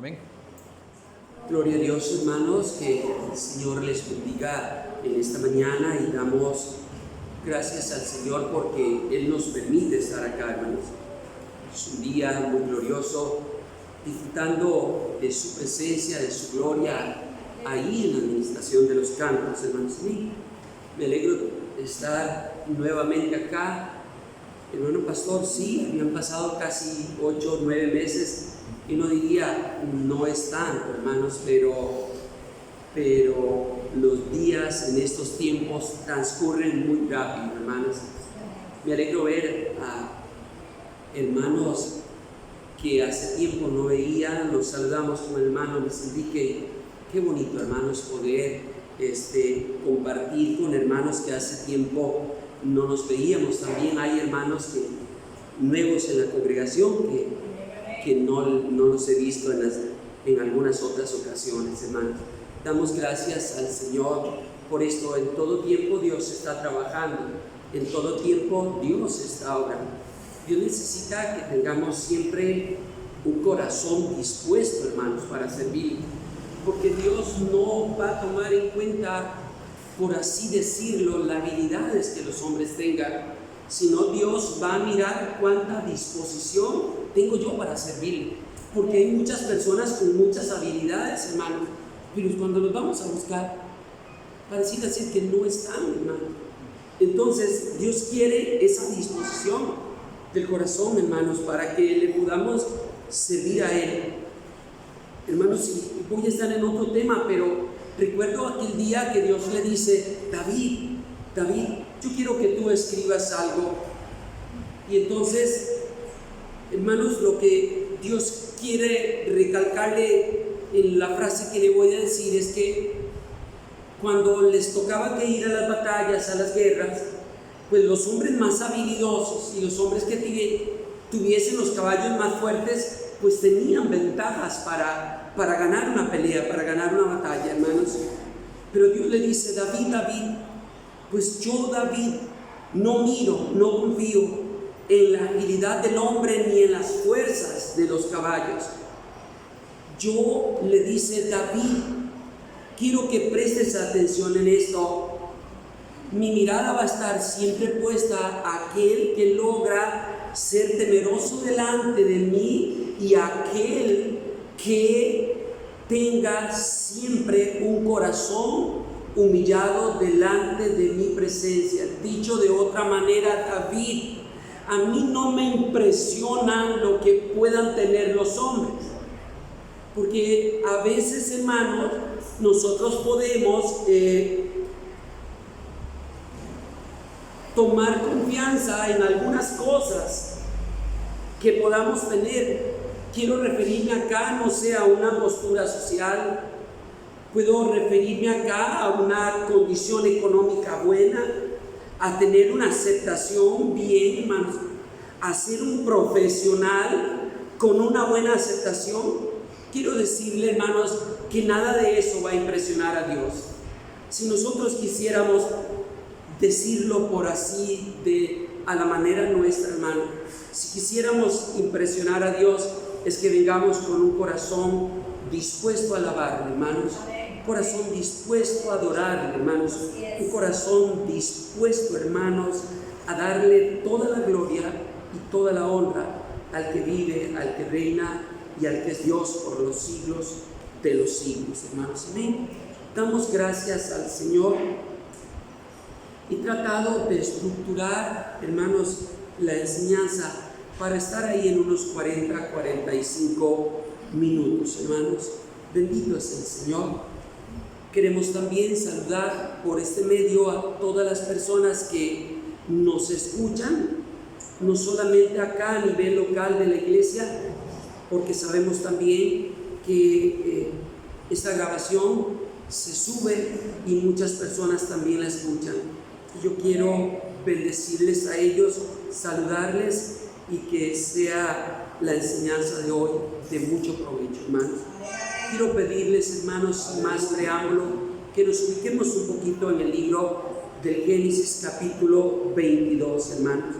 Amén. Gloria a Dios, hermanos, que el Señor les bendiga en esta mañana y damos gracias al Señor porque Él nos permite estar acá, hermanos. Es un día muy glorioso, disfrutando de su presencia, de su gloria, ahí en la administración de los cantos, hermanos. Sí, me alegro de estar nuevamente acá. Hermano pastor, sí, habían pasado casi 8 o 9 meses y no diría, no es tanto, hermanos, pero los días en estos tiempos transcurren muy rápido, hermanos. Me alegro ver a hermanos que hace tiempo no veía. Nos saludamos con el hermano Luis Enrique. Qué bonito, hermanos, poder compartir con hermanos que hace tiempo no nos veíamos. También hay hermanos nuevos en la congregación que no los he visto en algunas otras ocasiones, hermanos. Damos gracias al Señor por esto. En todo tiempo Dios está trabajando, en todo tiempo Dios está obrando. Dios necesita que tengamos siempre un corazón dispuesto, hermanos, para servir, porque Dios no va a tomar en cuenta, por así decirlo, las habilidades que los hombres tengan, sino Dios va a mirar cuánta disposición tengo yo para servir, porque hay muchas personas con muchas habilidades, hermanos, pero cuando los vamos a buscar, pareciera ser que no están, hermanos. Entonces Dios quiere esa disposición del corazón, hermanos, para que le podamos servir a Él. Hermanos, voy a estar en otro tema, pero recuerdo aquel día que Dios le dice: David, yo quiero que tú escribas algo. Y entonces, hermanos, lo que Dios quiere recalcarle en la frase que le voy a decir es que cuando les tocaba que ir a las batallas, a las guerras, pues los hombres más habilidosos y los hombres que tuviesen los caballos más fuertes, pues tenían ventajas para ganar una pelea, para ganar una batalla, hermanos. Pero Dios le dice: David, pues yo, David, no confío en la agilidad del hombre ni en las fuerzas de los caballos. Yo, le dice David, quiero que prestes atención en esto. Mi mirada va a estar siempre puesta a aquel que logra ser temeroso delante de mí y aquel que tenga siempre un corazón humillado delante de mi presencia. Dicho de otra manera, David, a mí no me impresiona lo que puedan tener los hombres, porque a veces, hermanos, nosotros podemos tomar confianza en algunas cosas que podamos tener. Quiero referirme acá, no sé, a una postura social. Puedo referirme acá a una condición económica buena, a tener una aceptación bien, hermanos, a ser un profesional con una buena aceptación. Quiero decirle, hermanos, que nada de eso va a impresionar a Dios. Si nosotros quisiéramos decirlo por así, a la manera nuestra, hermano, si quisiéramos impresionar a Dios, es que vengamos con un corazón dispuesto a alabarle, hermanos, un corazón dispuesto a adorarle, hermanos, un corazón dispuesto, hermanos, a darle toda la gloria y toda la honra al que vive, al que reina y al que es Dios por los siglos de los siglos, hermanos. Amén. Damos gracias al Señor. He tratado de estructurar, hermanos, la enseñanza para estar ahí en unos 40-45 minutos, hermanos. Bendito es el Señor. Queremos también saludar por este medio a todas las personas que nos escuchan, no solamente acá a nivel local de la iglesia, porque sabemos también que esta grabación se sube y muchas personas también la escuchan. Yo quiero bendecirles a ellos, saludarles y que sea la enseñanza de hoy de mucho provecho, hermanos. Quiero pedirles, hermanos, sin más preámbulo, que nos ubiquemos un poquito en el libro del Génesis capítulo 22, hermanos,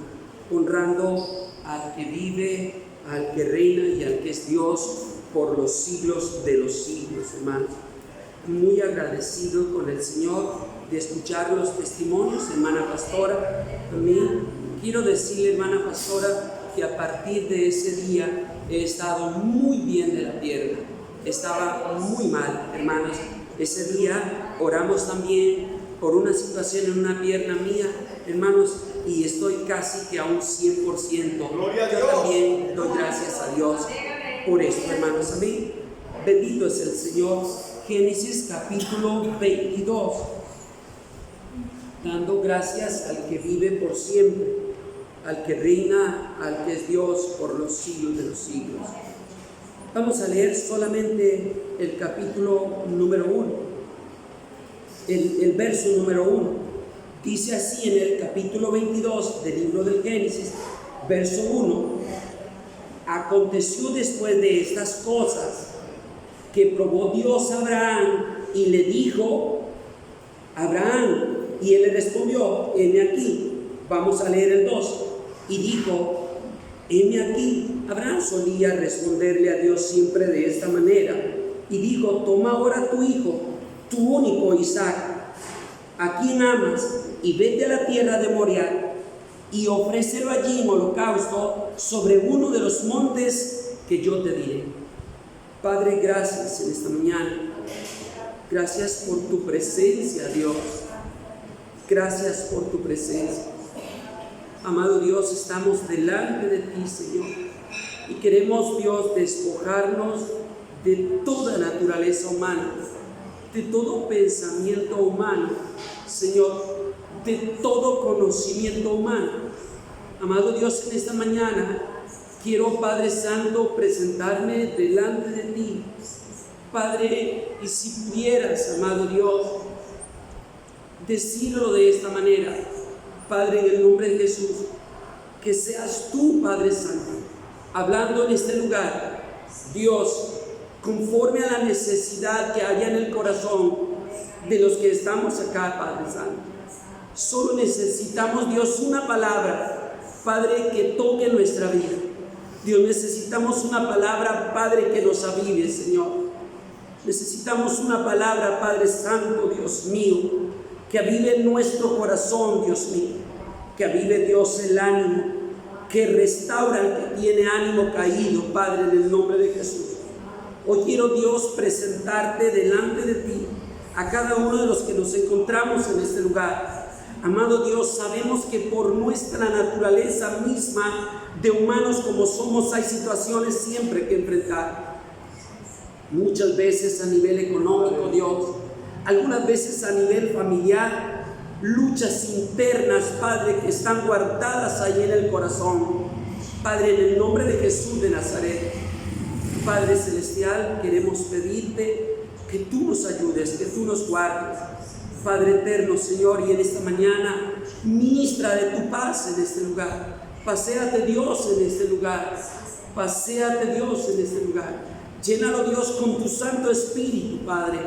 honrando al que vive, al que reina y al que es Dios por los siglos de los siglos, hermanos. Muy agradecido con el Señor de escuchar los testimonios, hermana pastora. A mí quiero decirle, hermana pastora, que a partir de ese día he estado muy bien de la pierna. Estaba muy mal, hermanos. Ese día oramos también por una situación en una pierna mía, hermanos, y estoy casi que a un 100%. Yo también doy gracias a Dios por esto, hermanos. Amén. Bendito es el Señor. Génesis capítulo 22. Dando gracias al que vive por siempre, al que reina, al que es Dios por los siglos de los siglos. Vamos a leer solamente el capítulo número 1, el verso número 1. Dice así en el capítulo 22 del libro del Génesis, verso 1: aconteció después de estas cosas que probó Dios a Abraham y le dijo: Abraham, y él le respondió: heme aquí. Vamos a leer el 2. Y dijo: heme aquí. Abraham solía responderle a Dios siempre de esta manera. Y dijo: toma ahora tu hijo, tu único Isaac, a quien amas, y vete a la tierra de Moriah, y ofrécelo allí en holocausto sobre uno de los montes que yo te diré. Padre, gracias en esta mañana. Gracias por tu presencia, Dios. Gracias por tu presencia. Amado Dios, estamos delante de ti, Señor, y queremos, Dios, despojarnos de toda naturaleza humana, de todo pensamiento humano, Señor, de todo conocimiento humano. Amado Dios, en esta mañana quiero, Padre Santo, presentarme delante de ti, Padre, y si pudieras, amado Dios, decirlo de esta manera: Padre, en el nombre de Jesús, que seas tú, Padre Santo, hablando en este lugar, Dios, conforme a la necesidad que haya en el corazón de los que estamos acá, Padre Santo. Solo necesitamos, Dios, una palabra, Padre, que toque nuestra vida. Dios, necesitamos una palabra, Padre, que nos avive, Señor. Necesitamos una palabra, Padre Santo, Dios mío, que avive nuestro corazón, Dios mío, que avive, Dios, el ánimo, que restaura al que tiene ánimo caído, Padre, en el nombre de Jesús. Hoy quiero, Dios, presentarte delante de ti a cada uno de los que nos encontramos en este lugar. Amado Dios, sabemos que por nuestra naturaleza misma de humanos como somos, hay situaciones siempre que enfrentar. Muchas veces a nivel económico, Dios, algunas veces a nivel familiar, luchas internas, Padre, que están guardadas ahí en el corazón. Padre, en el nombre de Jesús de Nazaret, Padre Celestial, queremos pedirte que tú nos ayudes, que tú nos guardes. Padre eterno, Señor, y en esta mañana ministra de tu paz en este lugar. Paséate, Dios, en este lugar. Paséate, Dios, en este lugar. Llénalo, Dios, con tu Santo Espíritu, Padre,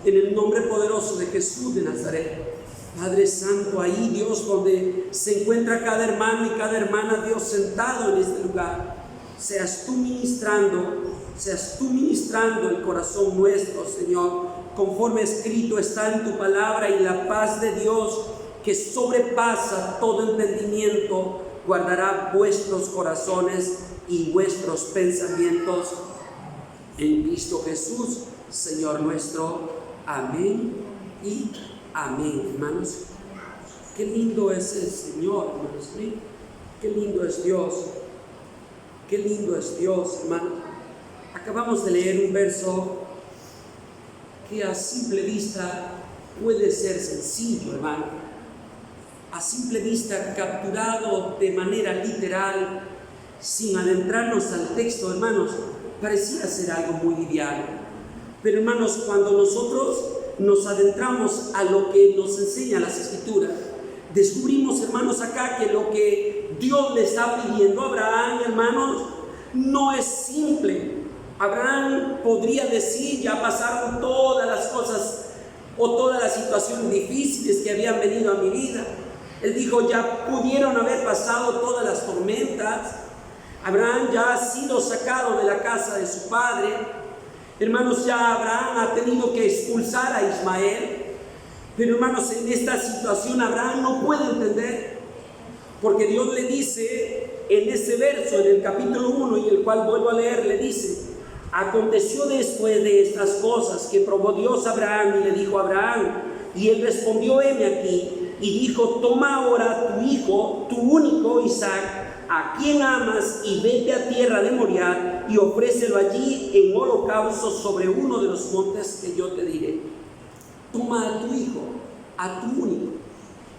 en el nombre poderoso de Jesús de Nazaret. Padre Santo, ahí, Dios, donde se encuentra cada hermano y cada hermana, Dios, sentado en este lugar, seas tú ministrando el corazón nuestro, Señor, conforme escrito está en tu palabra, y la paz de Dios, que sobrepasa todo entendimiento, guardará vuestros corazones y vuestros pensamientos en Cristo Jesús, Señor nuestro. Amén y amén, hermanos. Qué lindo es el Señor, hermanos. Qué lindo es Dios. Qué lindo es Dios, hermano. Acabamos de leer un verso que a simple vista puede ser sencillo, hermano. A simple vista, capturado de manera literal, sin adentrarnos al texto, hermanos, parecía ser algo muy liviano. Pero, hermanos, cuando nosotros nos adentramos a lo que nos enseñan las Escrituras, descubrimos, hermanos, acá que lo que Dios le está pidiendo a Abraham, hermanos, no es simple. Abraham podría decir: ya pasaron todas las cosas o todas las situaciones difíciles que habían venido a mi vida. Él dijo: ya pudieron haber pasado todas las tormentas, Abraham ya ha sido sacado de la casa de su padre. Hermanos, ya Abraham ha tenido que expulsar a Ismael. Pero hermanos, en esta situación Abraham no puede entender, porque Dios le dice en ese verso, en el capítulo 1, y el cual vuelvo a leer, le dice: aconteció después de estas cosas que probó Dios a Abraham y le dijo a Abraham, y él respondió: heme aquí, y dijo: toma ahora tu hijo, tu único Isaac, a quien amas, y vete a tierra de Moriah y ofrécelo allí en holocausto sobre uno de los montes que yo te diré. Toma a tu hijo, a tu único.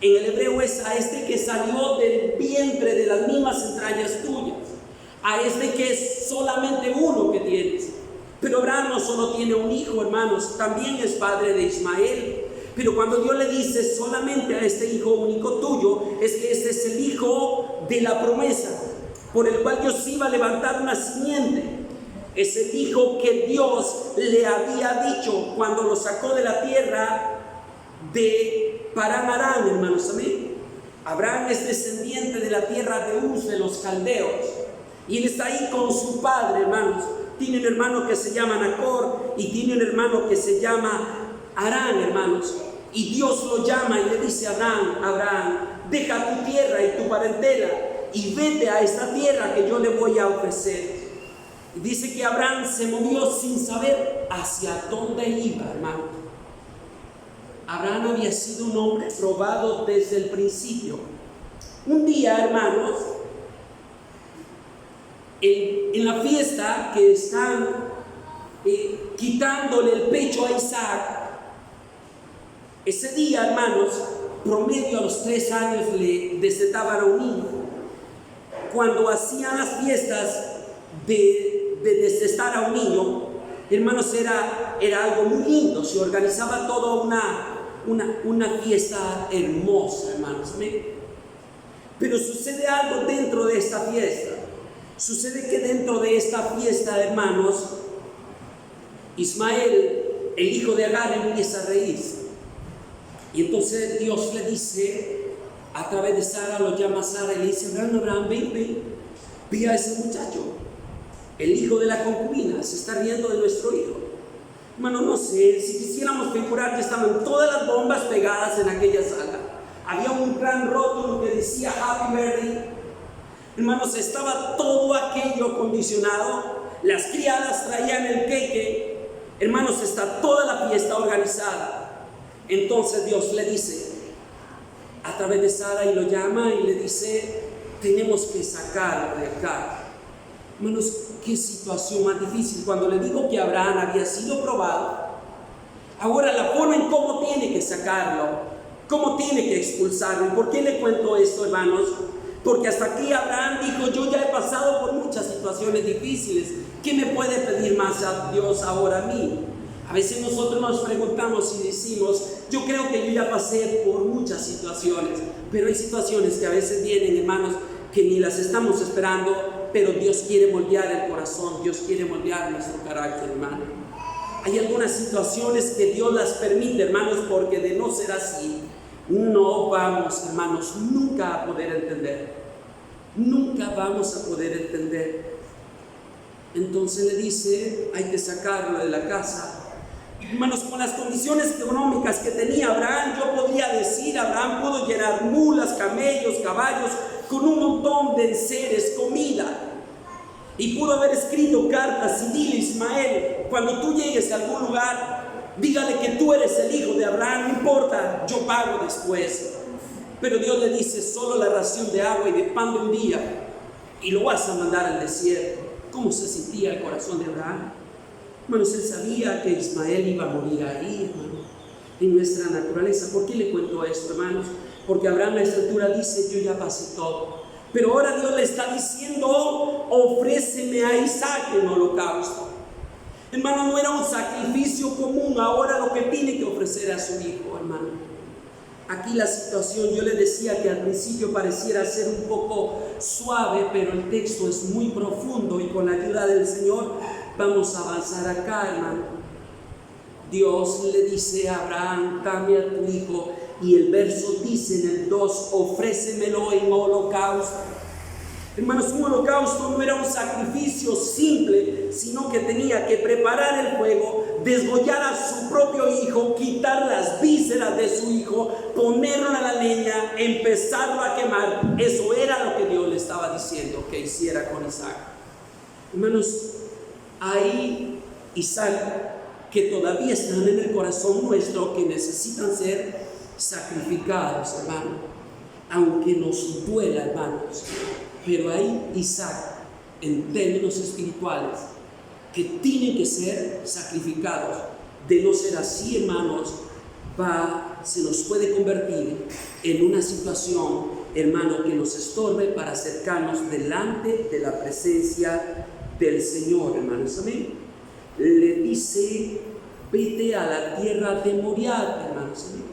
En el hebreo es a este que salió del vientre de las mismas entrañas tuyas, a este que es solamente uno que tienes. Pero Abraham no solo tiene un hijo, hermanos, también es padre de Ismael. Pero cuando Dios le dice solamente a este hijo único tuyo, es que este es el hijo de la promesa, por el cual Dios iba a levantar una simiente. Es el hijo que Dios le había dicho cuando lo sacó de la tierra de Parán Aram, hermanos, amén. Abraham es descendiente de la tierra de Uz, de los caldeos, y él está ahí con su padre, hermanos. Tiene un hermano que se llama Nacor y tiene un hermano que se llama Harán, hermanos. Y Dios lo llama y le dice a Abraham: Abraham, deja tu tierra y tu parentela y vete a esta tierra que yo le voy a ofrecer. Y dice que Abraham se movió sin saber hacia dónde iba, hermano. Abraham había sido un hombre probado desde el principio. Un día, hermanos, en la fiesta que están quitándole el pecho a Isaac, ese día, hermanos, promedio a los 3 años le desetaban a un niño. Cuando hacían las fiestas de destetar a un niño, hermanos, era algo muy lindo. Se organizaba toda una fiesta hermosa, hermanos. Pero sucede algo dentro de esta fiesta. Sucede que dentro de esta fiesta, hermanos, Ismael, el hijo de Agar, empieza a reírse. Y entonces Dios le dice, a través de Sara, lo llama a Sara y le dice: Abraham, ve a ese muchacho, el hijo de la concubina, se está riendo de nuestro hijo. Hermano, no sé, si quisiéramos figurar que estaban todas las bombas pegadas en aquella sala. Había un gran rótulo que decía Happy Birthday. Hermanos, estaba todo aquello acondicionado. Las criadas traían el queque. Hermanos, está toda la fiesta organizada. Entonces Dios le dice a través de Sara, y lo llama y le dice: tenemos que sacarlo de acá. Hermanos, qué situación más difícil. Cuando le digo que Abraham había sido probado, ahora la forma en cómo tiene que sacarlo, cómo tiene que expulsarlo. ¿Y por qué le cuento esto, hermanos? Porque hasta aquí Abraham dijo: yo ya he pasado por muchas situaciones difíciles. ¿Qué me puede pedir más a Dios ahora a mí? A veces nosotros nos preguntamos y decimos: yo creo que yo ya pasé por muchas situaciones, pero hay situaciones que a veces vienen, hermanos, que ni las estamos esperando, pero Dios quiere moldear el corazón, Dios quiere moldear nuestro carácter, hermano. Hay algunas situaciones que Dios las permite, hermanos, porque de no ser así, no vamos, hermanos, nunca a poder entender. Nunca vamos a poder entender. Entonces le dice: hay que sacarlo de la casa. Hermanos, con las condiciones económicas que tenía Abraham, yo podría decir: Abraham pudo llenar mulas, camellos, caballos, con un montón de enseres, comida. Y pudo haber escrito cartas y dile: Ismael, cuando tú llegues a algún lugar, dígale que tú eres el hijo de Abraham, no importa, yo pago después. Pero Dios le dice: solo la ración de agua y de pan de un día, y lo vas a mandar al desierto. ¿Cómo se sentía el corazón de Abraham? Hermanos, él sabía que Ismael iba a morir ahí, hermano, en nuestra naturaleza. ¿Por qué le cuento esto, hermanos? Porque Abraham a esta altura dice: yo ya pasé todo. Pero ahora Dios le está diciendo: ofréceme a Isaac en holocausto. Hermano, no era un sacrificio común. Ahora lo que tiene que ofrecer a su hijo, hermano. Aquí la situación, yo le decía que al principio pareciera ser un poco suave, pero el texto es muy profundo, y con la ayuda del Señor vamos a avanzar acá, hermano. Dios le dice a Abraham: dame a tu hijo. Y el verso dice en el 2: ofrécemelo en holocausto. Hermanos, un holocausto no era un sacrificio simple, sino que tenía que preparar el fuego, desgollar a su propio hijo, quitar las vísceras de su hijo, ponerlo a la leña, empezarlo a quemar. Eso era lo que Dios le estaba diciendo que hiciera con Isaac. Hermanos, hay Isaac que todavía están en el corazón nuestro, que necesitan ser sacrificados, hermano, aunque nos duela, hermanos. Pero hay Isaac en términos espirituales que tienen que ser sacrificados. De no ser así, hermanos, se nos puede convertir en una situación, hermano, que nos estorbe para acercarnos delante de la presencia del Señor, hermanos. Amén. Le dice: vete a la tierra de Moriah, hermanos. Amén.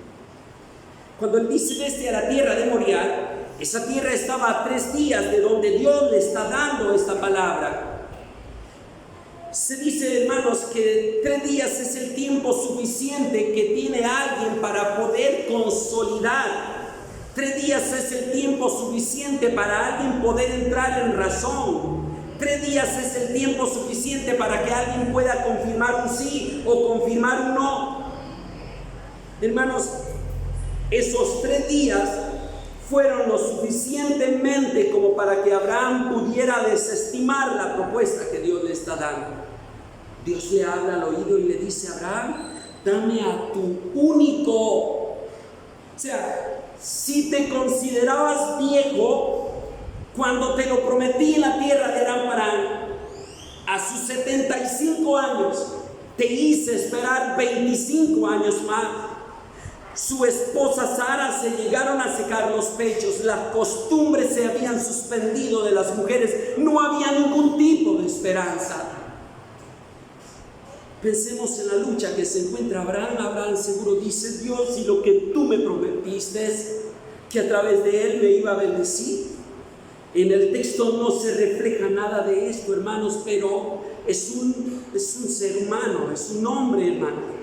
Cuando él dice: vete a la tierra de Moriah, esa tierra estaba a 3 días de donde Dios le está dando esta palabra. Se dice, hermanos, que 3 días es el tiempo suficiente que tiene alguien para poder consolidar. 3 días es el tiempo suficiente para alguien poder entrar en razón. 3 días es el tiempo suficiente para que alguien pueda confirmar un sí o confirmar un no. Hermanos, esos 3 días fueron lo suficientemente como para que Abraham pudiera desestimar la propuesta que Dios le está dando. Dios le habla al oído y le dice: Abraham, dame a tu único. O sea, si te considerabas viejo cuando te lo prometí en la tierra de Aram-Parán, a sus 75 años te hice esperar 25 años más. Su esposa Sara se llegaron a secar los pechos, las costumbres se habían suspendido de las mujeres, no había ningún tipo de esperanza. Pensemos en la lucha que se encuentra Abraham. Abraham seguro dice: Dios, y lo que tú me prometiste, que a través de él me iba a bendecir. En el texto no se refleja nada de esto, hermanos, pero es un ser humano, es un hombre, hermano,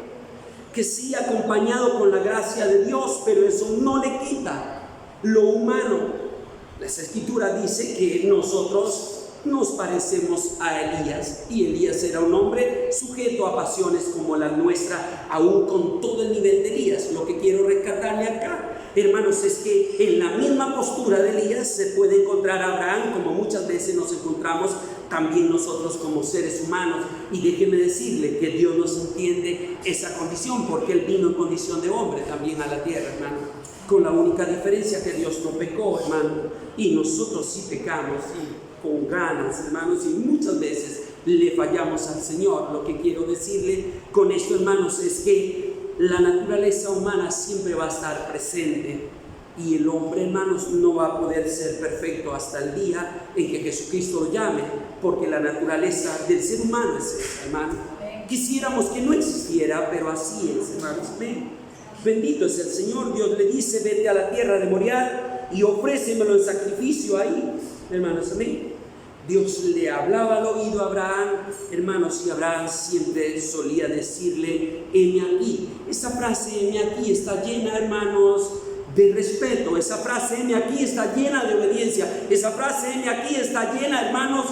que sí, acompañado con la gracia de Dios, pero eso no le quita lo humano. La Escritura dice que nosotros nos parecemos a Elías, y Elías era un hombre sujeto a pasiones como la nuestra, aún con todo el nivel de Elías. Lo que quiero rescatarle acá, hermanos, es que en la misma postura de Elías se puede encontrar a Abraham, como muchas veces nos encontramos también nosotros como seres humanos. Y déjeme decirle que Dios nos entiende esa condición, porque Él vino en condición de hombre también a la tierra, hermano, con la única diferencia que Dios no pecó, hermano, y nosotros sí pecamos, y con ganas, hermanos, y muchas veces le fallamos al Señor. Lo que quiero decirle con esto, hermanos, es que la naturaleza humana siempre va a estar presente, y el hombre, hermanos, no va a poder ser perfecto hasta el día en que Jesucristo lo llame, porque la naturaleza del ser humano es esa, hermano. Quisiéramos que no existiera, pero así es, hermanos. Bendito es el Señor. Dios le dice: vete a la tierra de Moriah y ofrécemelo en sacrificio ahí, hermanos. Amén. Dios le hablaba al oído a Abraham, hermanos, y Abraham siempre solía decirle: heme aquí. Esa frase, heme aquí, está llena, hermanos, de respeto. Esa frase, heme aquí, está llena de obediencia. Esa frase, heme aquí, está llena, hermanos,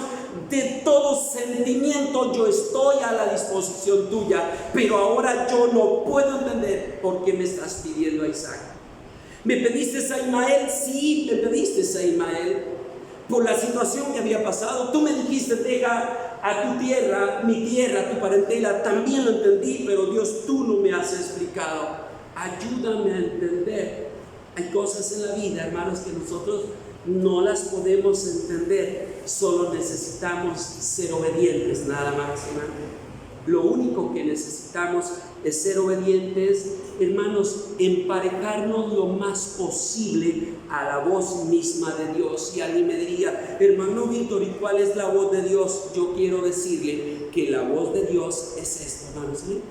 de todo sentimiento. Yo estoy a la disposición tuya, pero ahora yo no puedo entender por qué me estás pidiendo a Isaac. ¿Me pediste a Ismael? Sí, me pediste a Ismael por la situación que había pasado. Tú me dijiste: deja a tu tierra, mi tierra, tu parentela. También lo entendí, pero Dios, tú no me has explicado. Ayúdame a entender. Hay cosas en la vida, hermanos, que nosotros no las podemos entender. Solo necesitamos ser obedientes, nada más, hermano. Lo único que necesitamos es ser obedientes, hermanos, emparejarnos lo más posible a la voz misma de Dios. Y alguien me diría: hermano Víctor, ¿y cuál es la voz de Dios? Yo quiero decirle que la voz de Dios es esta, hermanos, ¿sí?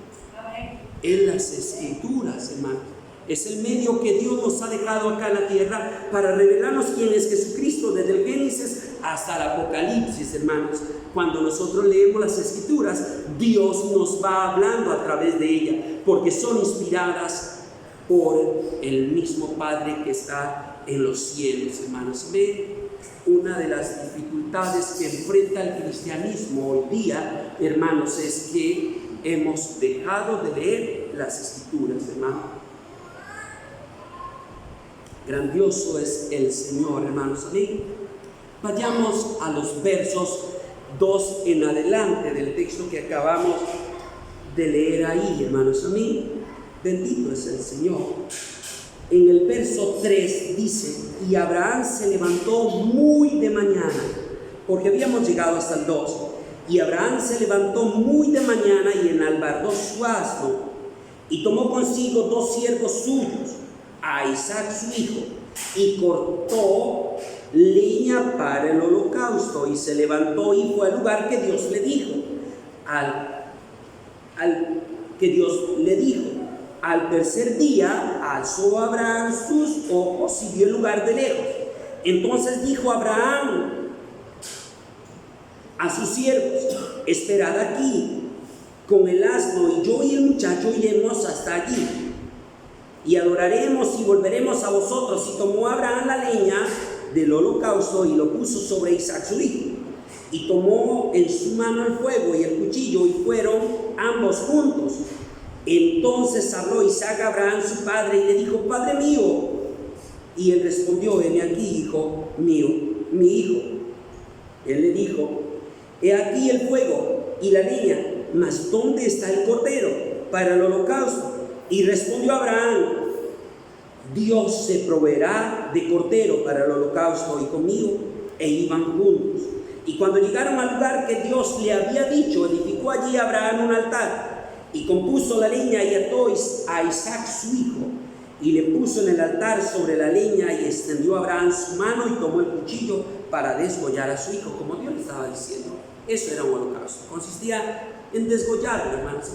En las Escrituras, hermanos. Es el medio que Dios nos ha dejado acá en la tierra para revelarnos quién es Jesucristo, desde el Génesis hasta el Apocalipsis, hermanos. Cuando nosotros leemos las Escrituras, Dios nos va hablando a través de ellas, porque son inspiradas por el mismo Padre que está en los cielos, hermanos. una de las dificultades que enfrenta el cristianismo hoy día, hermanos, es que hemos dejado de leer las Escrituras, hermanos. Grandioso es el Señor, hermanos. Amén. Vayamos a los versos 2 en adelante del texto que acabamos de leer ahí, hermanos. Amén. Bendito es el Señor. En el verso 3 dice: y Abraham se levantó muy de mañana, porque habíamos llegado hasta el 2. Y Abraham se levantó muy de mañana y enalbardó su asno, y tomó consigo 2 siervos suyos, a Isaac su hijo, y cortó leña para el holocausto, y se levantó y fue al lugar que Dios le dijo. Al tercer día alzó Abraham sus ojos y vio el lugar de lejos. Entonces dijo Abraham a sus siervos: esperad aquí con el asno, y yo y el muchacho iremos hasta allí, y adoraremos y volveremos a vosotros. Y tomó Abraham la leña del holocausto y lo puso sobre Isaac su hijo, y tomó en su mano el fuego y el cuchillo, y fueron ambos juntos. Entonces habló Isaac a Abraham su padre y le dijo: Padre mío. Y él respondió: heme aquí, hijo mío, mi hijo. Él le dijo: he aquí el fuego y la leña, mas ¿dónde está el cordero para el holocausto? Y respondió Abraham: Dios se proveerá de cordero para el holocausto, hijo mío. E iban juntos. Y cuando llegaron al lugar que Dios le había dicho, edificó allí Abraham un altar, y compuso la leña y ató a Isaac su hijo, y le puso en el altar sobre la leña, y extendió Abraham su mano y tomó el cuchillo para desgollar a su hijo, como Dios le estaba diciendo. Eso era un holocausto, consistía en desgollarlo, hermanos.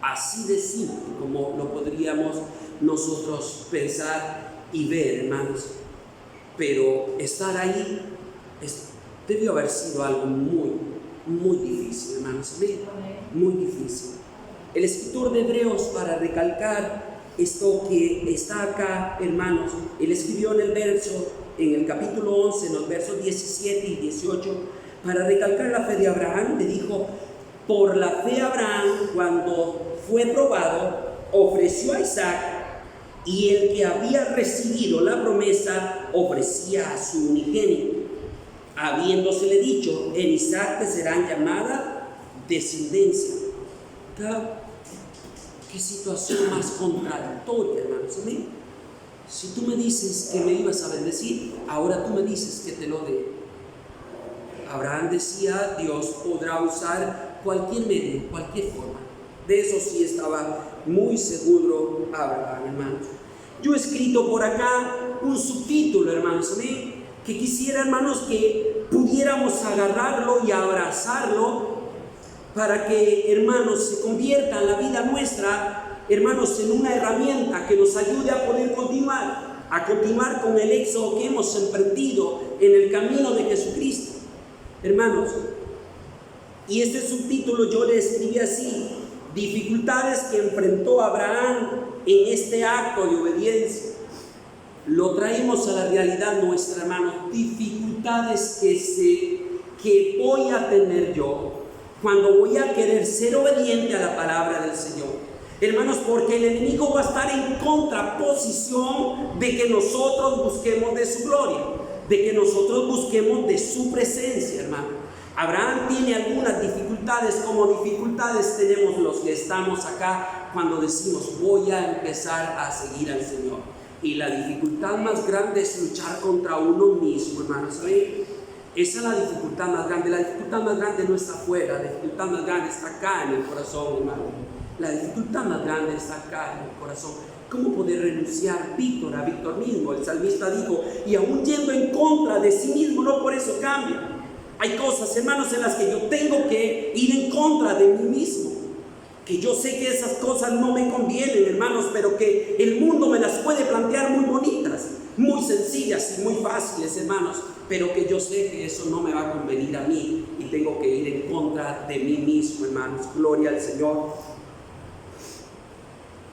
Así de simple como lo podríamos nosotros pensar y ver, hermanos. Pero estar ahí debió haber sido algo muy difícil, hermanos. Muy difícil. El escritor de Hebreos, para recalcar esto que está acá, hermanos, él escribió en el capítulo 11, en los versos 17 y 18, para recalcar la fe de Abraham, le dijo: por la fe Abraham, cuando fue probado, ofreció a Isaac, y el que había recibido la promesa ofrecía a su unigénito, habiéndosele dicho: en Isaac te serán llamada descendencia. Qué situación más contradictoria, hermanos. ¿Amén? Si tú me dices que me ibas a bendecir, ahora tú me dices que te lo dé. Abraham decía: Dios podrá usar cualquier medio, cualquier forma. De eso sí estaba muy seguro Abraham, hermanos. Yo he escrito por acá un subtítulo, hermanos, ¿amén?, que quisiera, hermanos, que pudiéramos agarrarlo y abrazarlo, para que, hermanos, se convierta en la vida nuestra, hermanos, en una herramienta que nos ayude a poder continuar con el éxodo que hemos emprendido en el camino de Jesucristo, hermanos. Y este subtítulo yo le escribí así: dificultades que enfrentó Abraham en este acto de obediencia. Lo traemos a la realidad nuestra, hermanos. Dificultades que voy a tener yo cuando voy a querer ser obediente a la palabra del Señor, hermanos, porque el enemigo va a estar en contraposición de que nosotros busquemos de su gloria, de que nosotros busquemos de su presencia, hermano. Abraham tiene algunas dificultades, como dificultades tenemos los que estamos acá cuando decimos: voy a empezar a seguir al Señor. Y la dificultad más grande es luchar contra uno mismo, hermanos. ¿Saben? Esa es la dificultad más grande. La dificultad más grande no está afuera, la dificultad más grande está acá en el corazón, hermano. La dificultad más grande está acá en el corazón. ¿Cómo poder renunciar a Víctor mismo? El salmista dijo: y aún yendo en contra de sí mismo, no por eso cambia. Hay cosas, hermanos, en las que yo tengo que ir en contra de mí mismo, que yo sé que esas cosas no me convienen, hermanos, pero que el mundo me las puede plantear muy bonitas, muy sencillas y muy fáciles, hermanos, pero que yo sé que eso no me va a convenir a mí y tengo que ir en contra de mí mismo, hermanos. Gloria al Señor.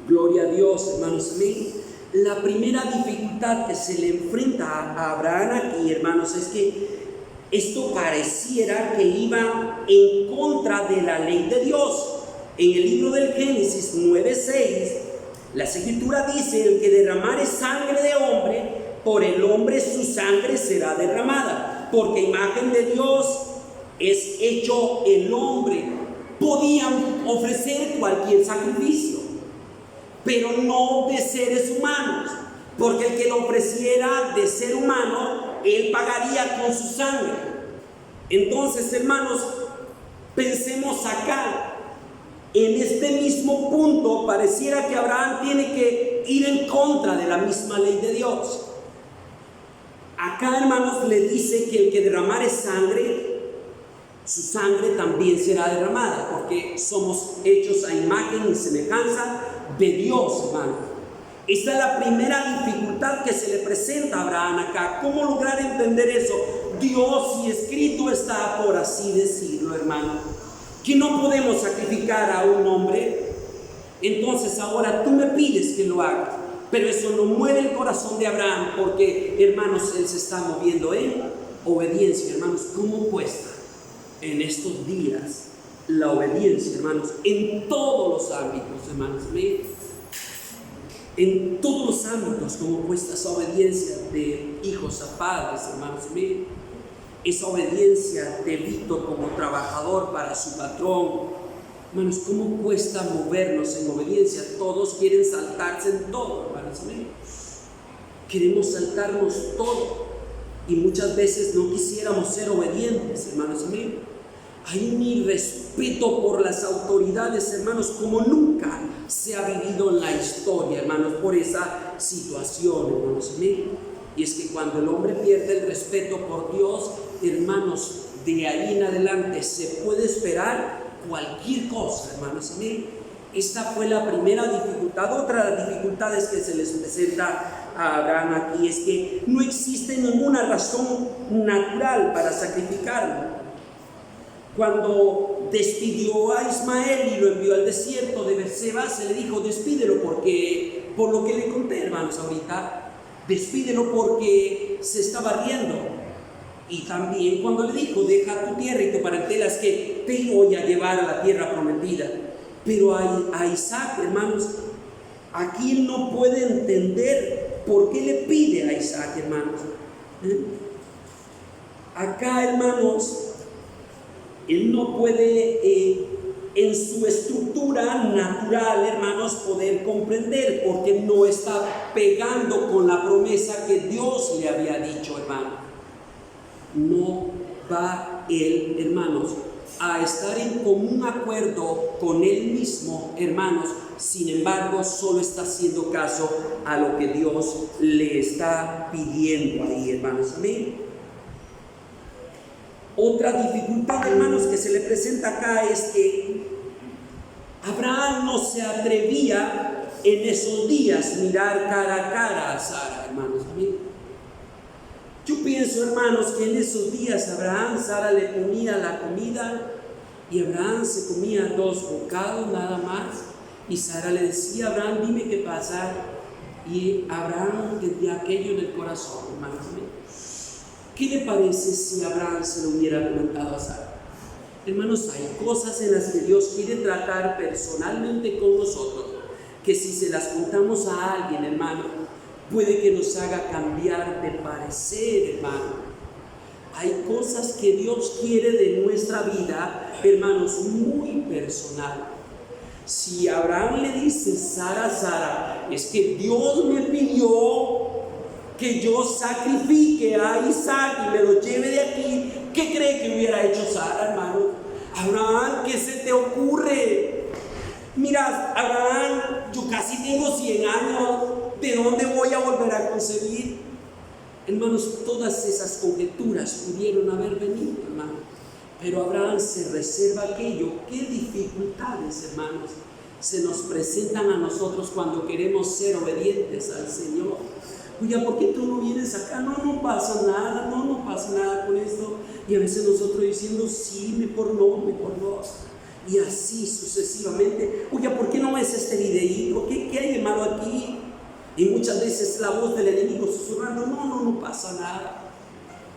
Gloria a Dios, hermanos. Amén. La primera dificultad que se le enfrenta a Abraham aquí, hermanos, es que esto pareciera que iba en contra de la ley de Dios. En el libro del Génesis 9:6, la Escritura dice: el que derramare sangre de hombre, por el hombre su sangre será derramada, porque imagen de Dios es hecho el hombre. Podían ofrecer cualquier sacrificio, pero no de seres humanos, porque el que lo ofreciera de ser humano, él pagaría con su sangre. Entonces, hermanos, pensemos acá. En este mismo punto pareciera que Abraham tiene que ir en contra de la misma ley de Dios. Acá, hermanos, le dice que el que derramare sangre, su sangre también será derramada, porque somos hechos a imagen y semejanza de Dios, hermano. Esta es la primera dificultad que se le presenta a Abraham acá. ¿Cómo lograr entender eso? Dios, y escrito está, por así decirlo, hermano, que no podemos sacrificar a un hombre. Entonces ahora tú me pides que lo haga, pero eso no mueve el corazón de Abraham, porque, hermanos, él se está moviendo en obediencia. Hermanos, ¿cómo cuesta en estos días la obediencia, hermanos? En todos los ámbitos, hermanos. En todos los ámbitos, ¿cómo cuesta esa obediencia de hijos a padres, hermanos? Esa obediencia de Víctor como trabajador para su patrón. Hermanos, ¿cómo cuesta movernos en obediencia? Todos quieren saltarse en todo, hermanos. Queremos saltarnos todo, y muchas veces no quisiéramos ser obedientes, hermanos. Hay un irrespeto por las autoridades, hermanos, como nunca se ha vivido en la historia, hermanos, por esa situación, hermanos. Y es que cuando el hombre pierde el respeto por Dios, hermanos, de ahí en adelante se puede esperar cualquier cosa, hermanos. Esta fue la primera dificultad. Otra de las dificultades que se les presenta a Abraham aquí es que no existe ninguna razón natural para sacrificarlo. Cuando despidió a Ismael y lo envió al desierto de Berseba, se le dijo: despídelo, porque, por lo que le conté, hermanos, ahorita, despídelo porque se estaba riendo. Y también cuando le dijo: deja tu tierra y tu parentela, es que te voy a llevar a la tierra prometida. Pero a Isaac, hermanos, aquí él no puede entender por qué le pide a Isaac, hermanos. Acá, hermanos, él no puede en su estructura natural, hermanos, poder comprender, porque no está pegando con la promesa que Dios le había dicho, hermano. No va él, hermanos, a estar en común acuerdo con él mismo, hermanos. Sin embargo, solo está haciendo caso a lo que Dios le está pidiendo ahí, hermanos. Amén. Otra dificultad, hermanos, que se le presenta acá es que Abraham no se atrevía en esos días mirar cara a cara a Sara, hermanos. Yo pienso, hermanos, que en esos días Sara le ponía la comida y Abraham se comía 2 bocados nada más, y Sara le decía: Abraham, dime qué pasa. Y Abraham tenía aquello en el corazón, hermanos. ¿Qué le parece si Abraham se lo hubiera comentado a Sara? Hermanos, hay cosas en las que Dios quiere tratar personalmente con nosotros, que si se las contamos a alguien, hermano, puede que nos haga cambiar de parecer, hermano. Hay cosas que Dios quiere de nuestra vida, hermanos, muy personal. Si Abraham le dice: Sara, es que Dios me pidió que yo sacrifique a Isaac y me lo lleve de aquí, ¿qué cree que hubiera hecho Sara, hermano? Abraham, ¿qué se te ocurre? Mira, Abraham, yo casi tengo 100 años, ¿de dónde voy a volver a concebir? Hermanos, todas esas conjeturas pudieron haber venido, hermano, pero Abraham se reserva aquello. ¿Qué dificultades, hermanos, se nos presentan a nosotros cuando queremos ser obedientes al Señor? Oye, ¿por qué tú no vienes acá? No pasa nada, no pasa nada con esto. Y a veces nosotros diciendo: sí, mejor no. Y así sucesivamente. Oye, ¿por qué no ves este videíto? ¿Qué hay de malo aquí? Y muchas veces la voz del enemigo susurrando, no pasa nada.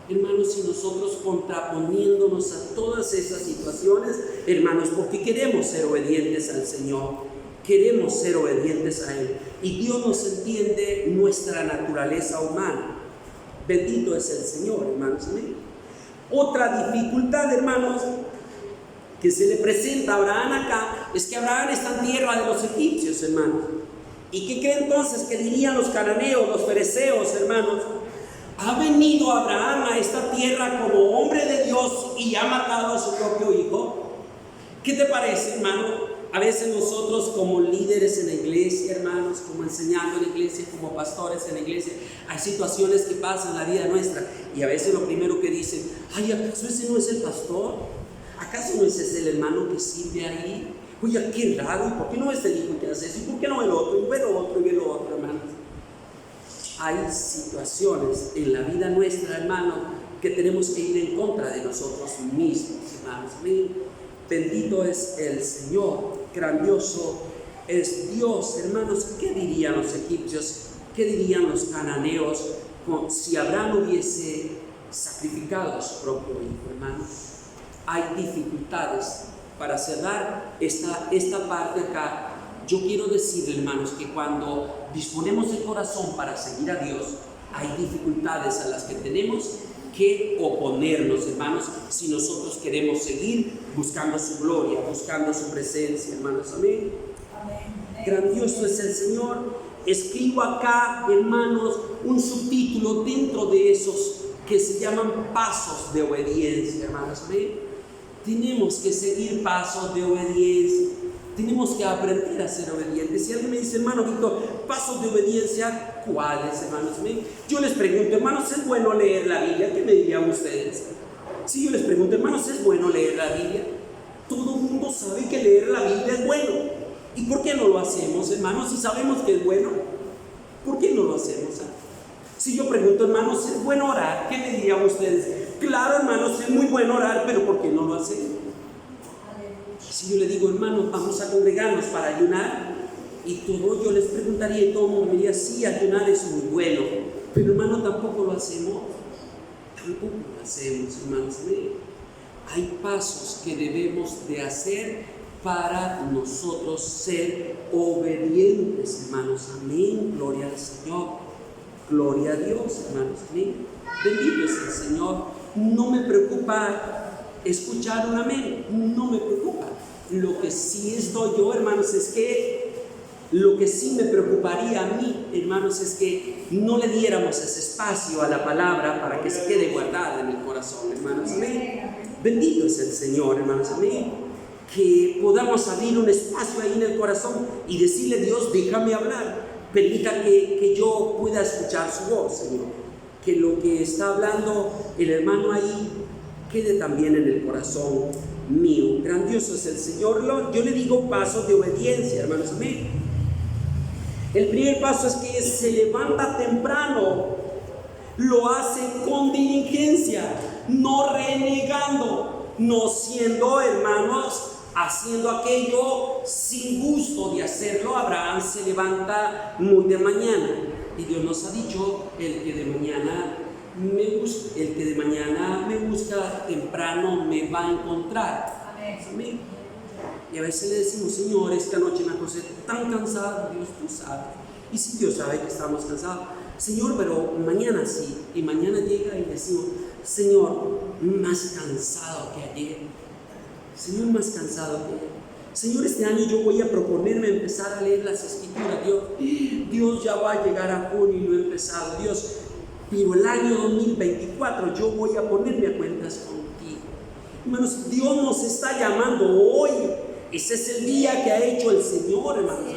Hermanos, si nosotros contraponiéndonos a todas esas situaciones, hermanos, porque queremos ser obedientes al Señor, queremos ser obedientes a Él, y Dios nos entiende nuestra naturaleza humana. Bendito es el Señor, hermanos. ¿Amén? Otra dificultad, hermanos, que se le presenta a Abraham acá, es que Abraham está en tierra de los egipcios, hermanos. ¿Y qué cree entonces que dirían los cananeos, los fereceos, hermanos? Ha venido Abraham a esta tierra como hombre de Dios y ha matado a su propio hijo. ¿Qué te parece, hermano? A veces nosotros como líderes en la iglesia, hermanos, como enseñando en la iglesia, como pastores en la iglesia, hay situaciones que pasan en la vida nuestra y a veces lo primero que dicen, ay, ¿acaso ese no es el pastor? ¿Acaso no es ese el hermano que sirve ahí? Oye, qué raro, ¿y por qué no este hijo que hace eso? ¿Y por qué no el otro? Y ve lo otro, y ve lo otro, hermanos. Hay situaciones en la vida nuestra, hermano, que tenemos que ir en contra de nosotros mismos, hermanos. Amén. Bendito es el Señor, grandioso es Dios, hermanos. ¿Qué dirían los egipcios? ¿Qué dirían los cananeos si Abraham hubiese sacrificado a su propio hijo, hermanos? Hay dificultades. Para cerrar esta parte acá, yo quiero decirle, hermanos, que cuando disponemos el corazón para seguir a Dios, hay dificultades a las que tenemos que oponernos, hermanos, si nosotros queremos seguir buscando su gloria, buscando su presencia, hermanos. Amén. Grandioso es el Señor. Escribo acá, hermanos, un subtítulo dentro de esos que se llaman pasos de obediencia, hermanos. Amén. Tenemos que seguir pasos de obediencia. Tenemos que aprender a ser obedientes. Si alguien me dice, hermano Víctor, pasos de obediencia, ¿cuáles, hermanos? Yo les pregunto, hermanos, ¿es bueno leer la Biblia? ¿Qué me dirían ustedes? Si yo les pregunto, hermanos, ¿es bueno leer la Biblia? Todo el mundo sabe que leer la Biblia es bueno. ¿Y por qué no lo hacemos, hermanos? Si sabemos que es bueno, ¿por qué no lo hacemos? Si yo pregunto, hermanos, ¿es bueno orar? ¿Qué me dirían ustedes? Claro, hermanos, es muy bueno orar, pero ¿por qué no lo hacemos? Si yo le digo, hermanos, vamos a congregarnos para ayunar, y todo, yo les preguntaría y todo el mundo me diría, sí, ayunar es muy bueno, pero hermano, tampoco lo hacemos. Tampoco lo hacemos, hermanos. Hay pasos que debemos de hacer para nosotros ser obedientes, hermanos. Amén. Gloria al Señor. Gloria a Dios, hermanos. Amén. Bendito es el Señor. No me preocupa escuchar un amén. No me preocupa. Lo que sí estoy yo, hermanos, es que lo que sí me preocuparía a mí, hermanos, es que no le diéramos ese espacio a la palabra para que se quede guardada en el corazón, hermanos. Amén. Bendito es el Señor, hermanos. Amén. Que podamos abrir un espacio ahí en el corazón y decirle, Dios, déjame hablar. Permita que yo pueda escuchar su voz, Señor. Que lo que está hablando el hermano ahí quede también en el corazón mío. Grandioso es el Señor. Yo le digo pasos de obediencia, hermanos. Amén. El primer paso es que se levanta temprano, lo hace con diligencia, no renegando, no siendo, hermanos, haciendo aquello sin gusto de hacerlo. Abraham se levanta muy de mañana y Dios nos ha dicho, el que de mañana me busca temprano me va a encontrar. Amén. Y a veces le decimos, Señor, esta noche me acosté tan cansado. Dios, tú sabes. Y si Dios sabe que estamos cansados, Señor, pero mañana sí. Y mañana llega y decimos, Señor, más cansado que ayer. Señor, más cansado que ayer. Señor, este año yo voy a proponerme empezar a leer las Escrituras. Dios ya va a llegar a junio y no he empezado. Dios, pero el año 2024 yo voy a ponerme a cuentas contigo. Hermanos, Dios nos está llamando hoy. Ese es el día que ha hecho el Señor, hermanos.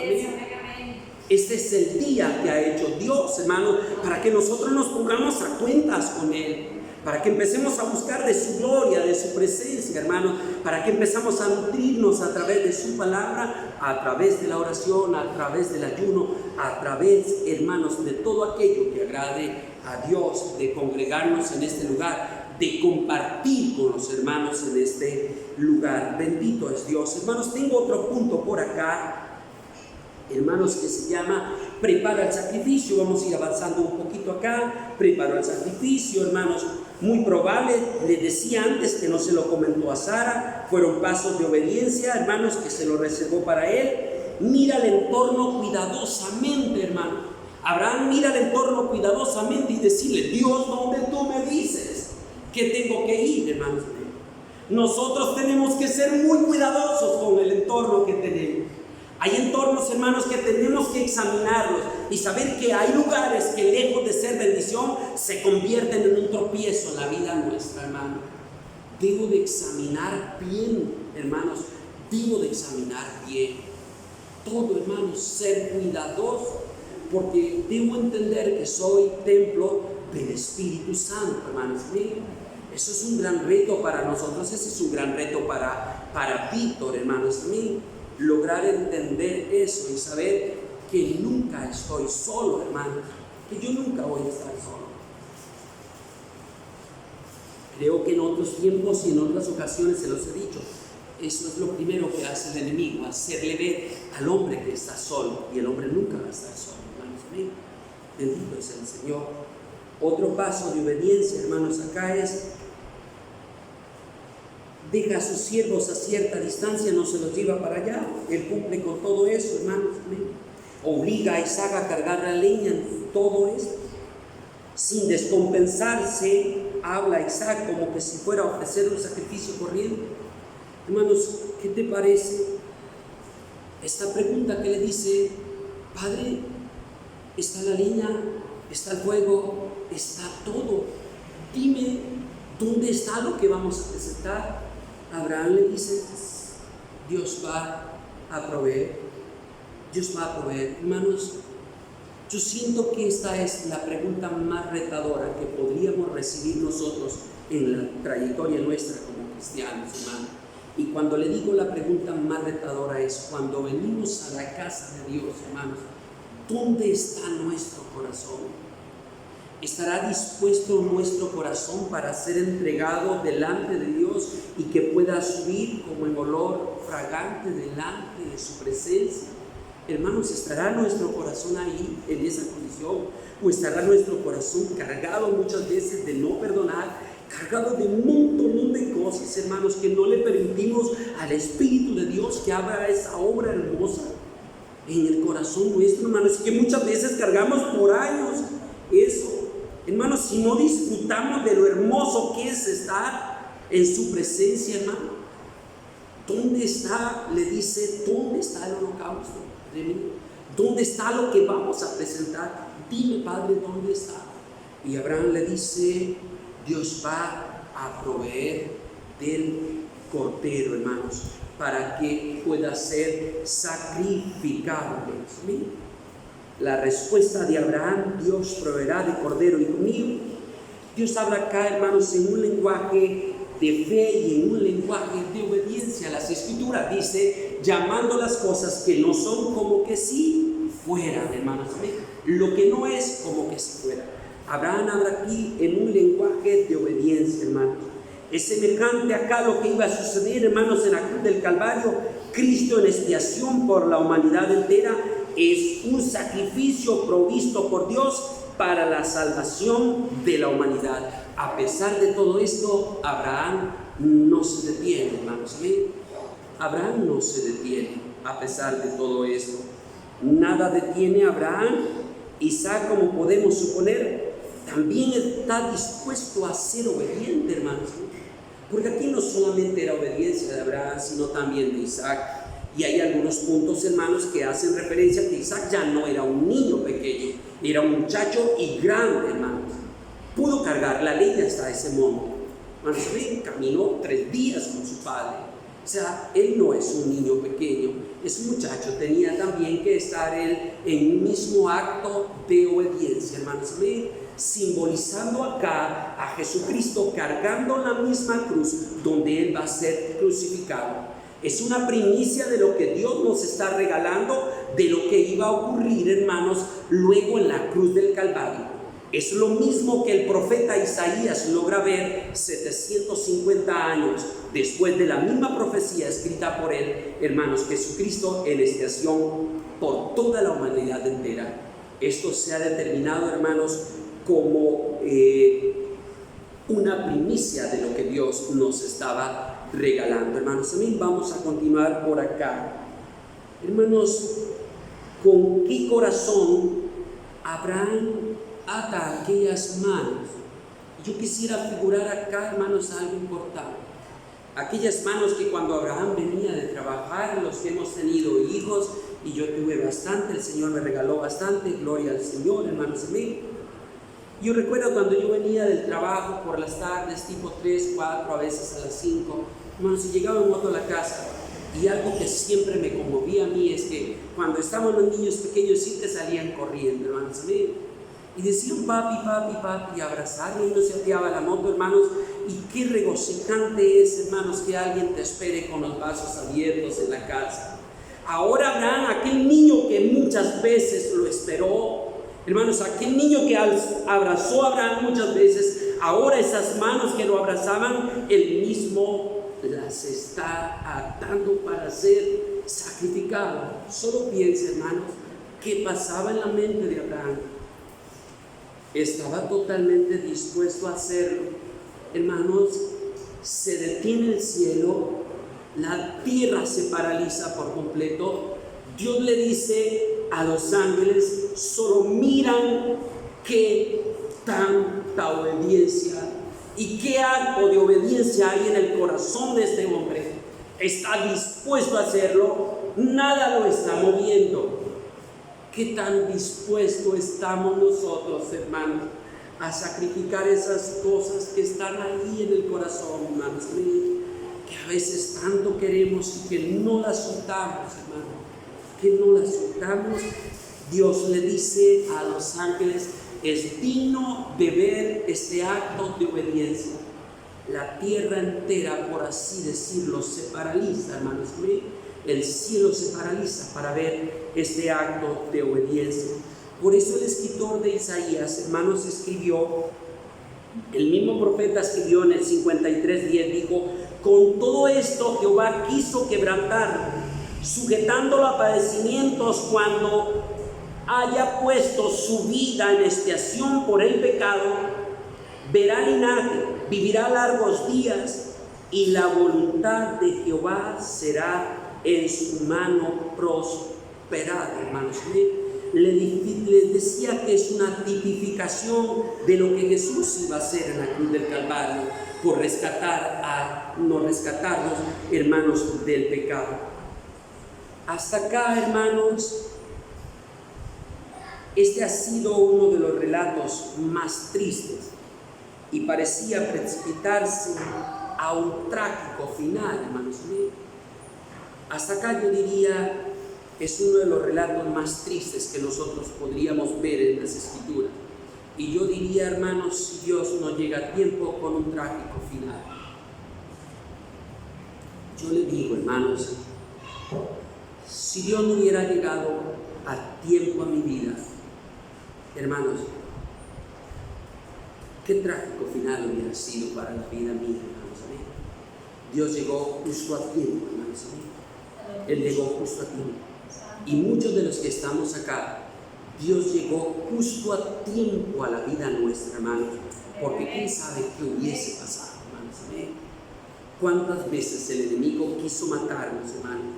Este es el día que ha hecho Dios, hermanos, para que nosotros nos pongamos a cuentas con Él, para que empecemos a buscar de su gloria, de su presencia, hermanos, para que empezamos a nutrirnos a través de su palabra, a través de la oración, a través del ayuno, a través, hermanos, de todo aquello que agrade a Dios, de congregarnos en este lugar, de compartir con los hermanos en este lugar. Bendito es Dios. Hermanos, tengo otro punto por acá hermanos, que se llama Prepara el sacrificio. Vamos a ir avanzando un poquito acá. Prepara el sacrificio, hermanos. Muy probable, le decía antes que no se lo comentó a Sara, fueron pasos de obediencia, hermanos, que se lo reservó para él. Mira el entorno cuidadosamente, hermano. Abraham mira el entorno cuidadosamente y decirle: Dios, ¿dónde tú me dices que tengo que ir, hermanos? Nosotros tenemos que ser muy cuidadosos con el entorno que tenemos. Hay entornos, hermanos, que tenemos que examinarlos y saber que hay lugares que, lejos de ser bendición, se convierten en un tropiezo en la vida nuestra, hermano. Debo de examinar bien, hermanos. Debo de examinar bien todo, hermanos, ser cuidadoso, porque debo entender que soy templo del Espíritu Santo, hermanos míos. Eso es un gran reto para nosotros. Ese es un gran reto para Víctor, hermanos míos. Lograr entender eso y saber que nunca estoy solo, hermanos, que yo nunca voy a estar solo. Creo que en otros tiempos y en otras ocasiones se los he dicho, eso es lo primero que hace el enemigo, hacerle ver al hombre que está solo, y el hombre nunca va a estar solo, hermanos míos. Bendito es el Señor. Otro paso de obediencia, hermanos, acá es: deja a sus siervos a cierta distancia, no se los lleva para allá. Él cumple con todo eso, hermanos. Obliga a Isaac a cargar la leña en todo esto. Sin descompensarse, habla a Isaac como que si fuera a ofrecer un sacrificio corriente. Hermanos, ¿qué te parece esta pregunta que le dice: Padre, está la leña, está el fuego, está todo, dime, ¿dónde está lo que vamos a presentar? Abraham le dice: Dios va a proveer. Dios va a proveer. Hermanos, yo siento que esta es la pregunta más retadora que podríamos recibir nosotros en la trayectoria nuestra como cristianos, hermanos. Y cuando le digo la pregunta más retadora es cuando venimos a la casa de Dios, hermanos, ¿dónde está nuestro corazón? ¿Estará dispuesto nuestro corazón para ser entregado delante de Dios y que pueda subir como en olor fragante delante de su presencia? Hermanos, ¿estará nuestro corazón ahí, en esa condición? ¿O estará nuestro corazón cargado muchas veces de no perdonar, cargado de un montón de cosas, hermanos, que no le permitimos al Espíritu de Dios que haga esa obra hermosa en el corazón nuestro, hermanos? Y que muchas veces cargamos por años eso. Hermanos, si no disfrutamos de lo hermoso que es estar en su presencia, hermano, ¿dónde está? Le dice: ¿dónde está el holocausto? ¿Dónde está lo que vamos a presentar? Dime, Padre, ¿dónde está? Y Abraham le dice: Dios va a proveer del cordero, hermanos, para que pueda ser sacrificado. La respuesta de Abraham: Dios proveerá de cordero y conmigo. Dios habla acá, hermanos, en un lenguaje de fe y en un lenguaje de obediencia a las Escrituras. Dice: llamando las cosas que no son como que sí fueran, hermanos. Lo que no es como que si fuera. Abraham habla aquí en un lenguaje de obediencia, hermanos. Es semejante acá lo que iba a suceder, hermanos, en la cruz del Calvario. Cristo en expiación por la humanidad entera es un sacrificio provisto por Dios para la salvación de la humanidad. A pesar de todo esto, Abraham no se detiene, hermanos. Abraham no se detiene a pesar de todo esto. Nada detiene a Abraham. Isaac, como podemos suponer, también está dispuesto a ser obediente, hermanos. Porque aquí no solamente era obediencia de Abraham, sino también de Isaac. Y hay algunos puntos, hermanos, que hacen referencia a que Isaac ya no era un niño pequeño, era un muchacho y grande, hermanos. Pudo cargar la leña hasta ese monte. Hermanos, caminó 3 días con su padre. O sea, él no es un niño pequeño, es un muchacho. Tenía también que estar él en un mismo acto de obediencia, hermanos. Simbolizando acá a Jesucristo cargando la misma cruz donde él va a ser crucificado. Es una primicia de lo que Dios nos está regalando, de lo que iba a ocurrir, hermanos, luego en la cruz del Calvario. Es lo mismo que el profeta Isaías logra ver 750 años después de la misma profecía escrita por él, hermanos. Jesucristo en expiación por toda la humanidad entera. Esto se ha determinado, hermanos, como una primicia de lo que Dios nos estaba regalando, hermanos. También vamos a continuar por acá, hermanos. ¿Con qué corazón Abraham ata aquellas manos? Yo quisiera figurar acá, hermanos, algo importante. Aquellas manos que cuando Abraham venía de trabajar, los que hemos tenido hijos, y yo tuve bastante, el Señor me regaló bastante, gloria al Señor, hermanos. Amén. Yo recuerdo cuando yo venía del trabajo por las tardes, tipo 3, 4, a veces a las 5, hermanos, y llegaba en moto a la casa. Y algo que siempre me conmovía a mí es que cuando estaban los niños pequeños sí te salían corriendo, hermanos. Amén. Y decían papi, papi, papi, y abrazarlo, y no se ateaba la moto, hermanos. Y qué regocijante es, hermanos, que alguien te espere con los brazos abiertos en la casa. Ahora Abraham, aquel niño que muchas veces lo esperó, hermanos, aquel niño que abrazó a Abraham muchas veces, ahora esas manos que lo abrazaban, él mismo las está atando para ser sacrificado. Solo piensa, hermanos, qué pasaba en la mente de Abraham. Estaba totalmente dispuesto a hacerlo. Hermanos, se detiene el cielo, la tierra se paraliza por completo. Dios le dice a los ángeles: solo miran qué tanta obediencia y qué acto de obediencia hay en el corazón de este hombre. Está dispuesto a hacerlo, nada lo está moviendo. ¿Qué tan dispuestos estamos nosotros, hermanos, a sacrificar esas cosas que están ahí en el corazón, hermanos? Que a veces tanto queremos y que no las soltamos, hermanos, que no las soltamos. Dios le dice a los ángeles: es digno de ver este acto de obediencia. La tierra entera, por así decirlo, se paraliza, hermanos. El cielo se paraliza para ver este acto de obediencia. Por eso el escritor de Isaías, hermanos, escribió, el mismo profeta escribió en el 53:10, dijo: con todo esto Jehová quiso quebrantar, sujetándolo a padecimientos, cuando haya puesto su vida en expiación por el pecado, verá linaje, vivirá largos días, y la voluntad de Jehová será en su mano prosperada, hermanos. Les decía que es una tipificación de lo que Jesús iba a hacer en la cruz del Calvario, por no rescatarnos, hermanos, del pecado. Hasta acá, hermanos, este ha sido uno de los relatos más tristes y parecía precipitarse a un trágico final, hermanos. Hasta acá yo diría es uno de los relatos más tristes que nosotros podríamos ver en las Escrituras. Y yo diría, hermanos, si Dios no llega a tiempo, con un trágico final. Yo le digo, hermanos, si Dios no hubiera llegado a tiempo a mi vida, hermanos, qué trágico final hubiera sido para la vida mía, hermanos. Dios llegó justo a tiempo, hermanos. Él llegó justo a tiempo. Y muchos de los que estamos acá, Dios llegó justo a tiempo a la vida nuestra, hermanos, porque quién sabe qué hubiese pasado, hermanos. ¿Cuántas veces el enemigo quiso matarnos, hermanos?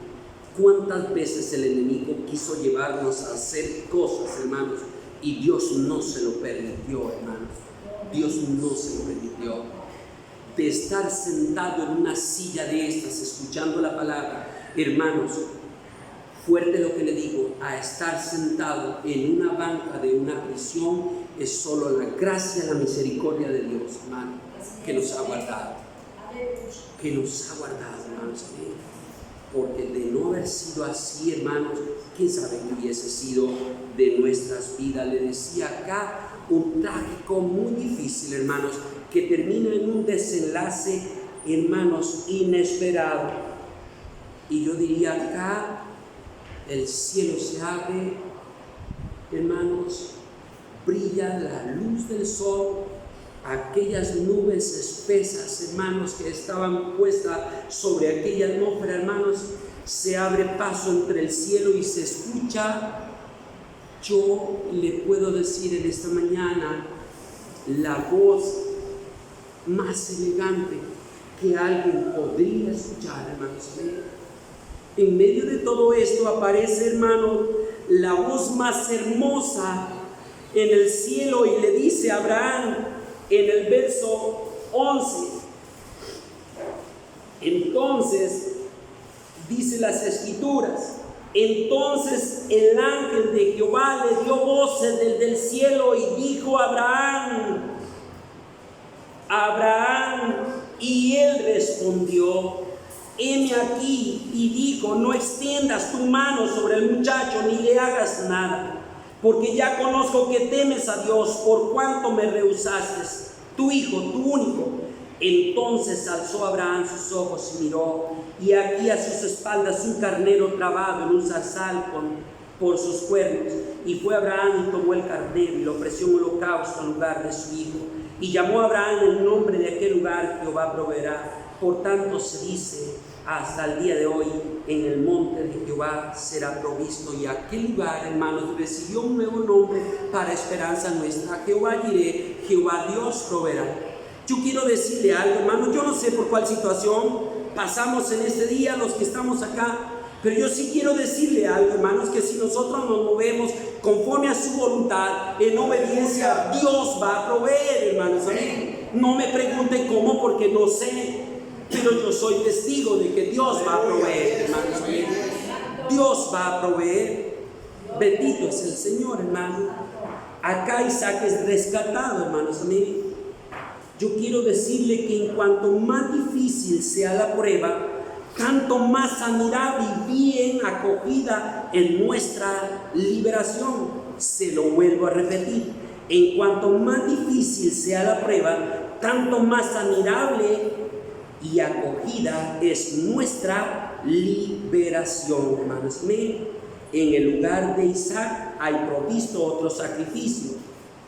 ¿Cuántas veces el enemigo quiso llevarnos a hacer cosas, hermanos? Y Dios no se lo permitió, hermanos. Dios no se lo permitió. De estar sentado en una silla de estas, escuchando la palabra, hermanos, fuerte lo que le digo, a estar sentado en una banca de una prisión, es solo la gracia, la misericordia de Dios, hermano, que nos ha guardado. Que nos ha guardado, hermanos. Porque de no haber sido así, hermanos, quién sabe qué hubiese sido de nuestras vidas. Le decía acá un trágico muy difícil, hermanos, que termina en un desenlace, hermanos, inesperado. Y yo diría acá, el cielo se abre, hermanos, brilla la luz del sol, aquellas nubes espesas, hermanos, que estaban puestas sobre aquella atmósfera, hermanos, se abre paso entre el cielo y se escucha. Yo le puedo decir en esta mañana la voz más elegante que alguien podría escuchar, hermanos. En medio de todo esto aparece, hermano, la voz más hermosa en el cielo y le dice a Abraham en el verso 11. Entonces, dice las Escrituras, entonces el ángel de Jehová le dio voces desde el cielo y dijo a Abraham, Abraham, y él respondió, heme aquí, y dijo, no extiendas tu mano sobre el muchacho ni le hagas nada, porque ya conozco que temes a Dios, por cuanto me rehusaste, tu hijo, tu único. Entonces alzó Abraham sus ojos y miró, y aquí a sus espaldas un carnero trabado en un zarzal por sus cuernos. Y fue Abraham y tomó el carnero y lo ofreció en holocausto en lugar de su hijo. Y llamó a Abraham el nombre de aquel lugar, Jehová proveerá. Por tanto se dice hasta el día de hoy, en el monte de Jehová será provisto. Y aquel lugar, hermanos, recibió un nuevo nombre para esperanza nuestra. Jehová Jireh, Jehová Dios proveerá. Yo quiero decirle algo, hermano, yo no sé por cuál situación pasamos en este día los que estamos acá, pero yo sí quiero decirle algo, hermanos, que si nosotros nos movemos conforme a su voluntad, en obediencia, Dios va a proveer, hermanos. Amén. No me pregunten cómo, porque no sé, pero yo soy testigo de que Dios va a proveer, hermanos. Amén. Dios va a proveer. Bendito es el Señor, hermano. Acá Isaac es rescatado, hermanos. Amén. Yo quiero decirle que en cuanto más difícil sea la prueba, tanto más admirable y bien acogida en nuestra liberación. Se lo vuelvo a repetir. En cuanto más difícil sea la prueba, tanto más admirable y acogida es nuestra liberación, hermanos. En el lugar de Isaac hay provisto otro sacrificio.